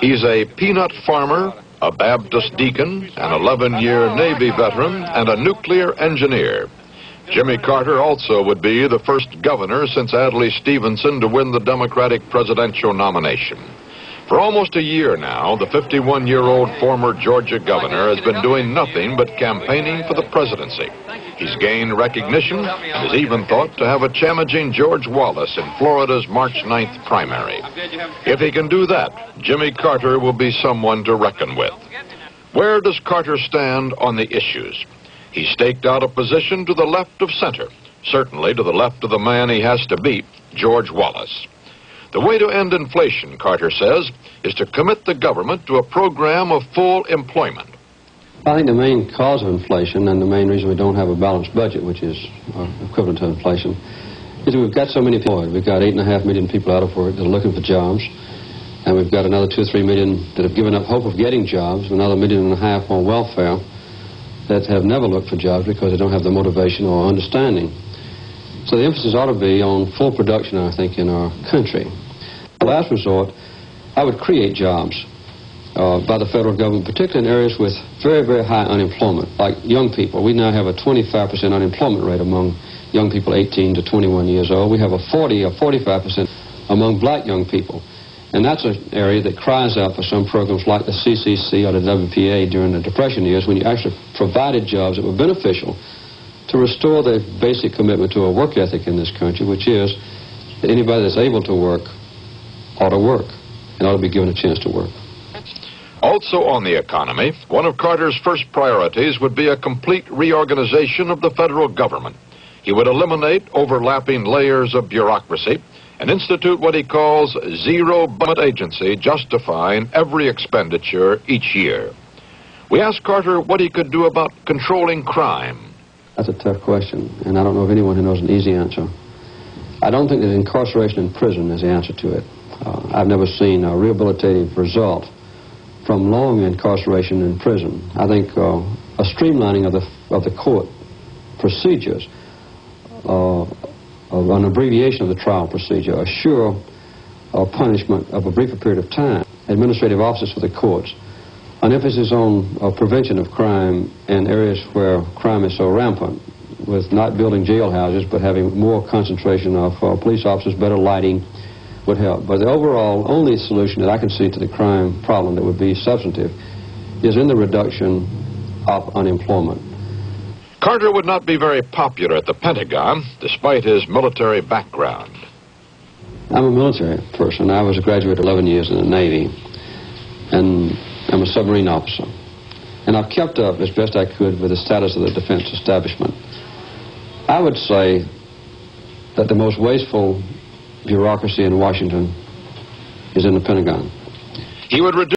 He's a peanut farmer, a Baptist deacon, an 11-year Navy veteran, and a nuclear engineer. Jimmy Carter also would be the first governor since Adlai Stevenson to win the Democratic presidential nomination. For almost a year now, the 51-year-old former Georgia governor has been doing nothing but campaigning for the presidency. He's gained recognition and is even thought to have a challenging George Wallace in Florida's March 9th primary. If he can do that, Jimmy Carter will be someone to reckon with. Where does Carter stand on the issues? He staked out a position to the left of center, certainly to the left of the man he has to beat, George Wallace. The way to end inflation, Carter says, is to commit the government to a program of full employment. I think the main cause of inflation and the main reason we don't have a balanced budget, which is equivalent to inflation, is we've got so many people. We've got 8.5 million people out of work that are looking for jobs, and we've got another 2 or 3 million that have given up hope of getting jobs, another 1.5 million on welfare that have never looked for jobs because they don't have the motivation or understanding. So the emphasis ought to be on full production, I think, in our country. The last resort, I would create jobs by the federal government, particularly in areas with very, very high unemployment, like young people. We now have a 25% unemployment rate among young people 18 to 21 years old. We have a 40 or 45% among black young people. And that's an area that cries out for some programs like the CCC or the WPA during the Depression years, when you actually provided jobs that were beneficial to restore the basic commitment to a work ethic in this country, which is that anybody that's able to work ought to work and ought to be given a chance to work. Also on the economy, one of Carter's first priorities would be a complete reorganization of the federal government. He would eliminate overlapping layers of bureaucracy and institute what he calls zero budget agency, justifying every expenditure each year. We asked Carter what he could do about controlling crime. That's a tough question, and I don't know of anyone who knows an easy answer. I don't think that incarceration in prison is the answer to it. I've never seen a rehabilitative result from long incarceration in prison. I think a streamlining of the court procedures, an abbreviation of the trial procedure, a sure punishment of a briefer period of time, administrative officers for the courts, an emphasis on prevention of crime in areas where crime is so rampant, with not building jailhouses but having more concentration of police officers, better lighting would help. But the overall only solution that I can see to the crime problem that would be substantive is in the reduction of unemployment. Carter would not be very popular at the Pentagon, despite his military background. I'm a military person. I was a graduate 11 years in the Navy, and I'm a submarine officer. And I've kept up as best I could with the status of the defense establishment. I would say that the most wasteful bureaucracy in Washington is in the Pentagon. He would reduce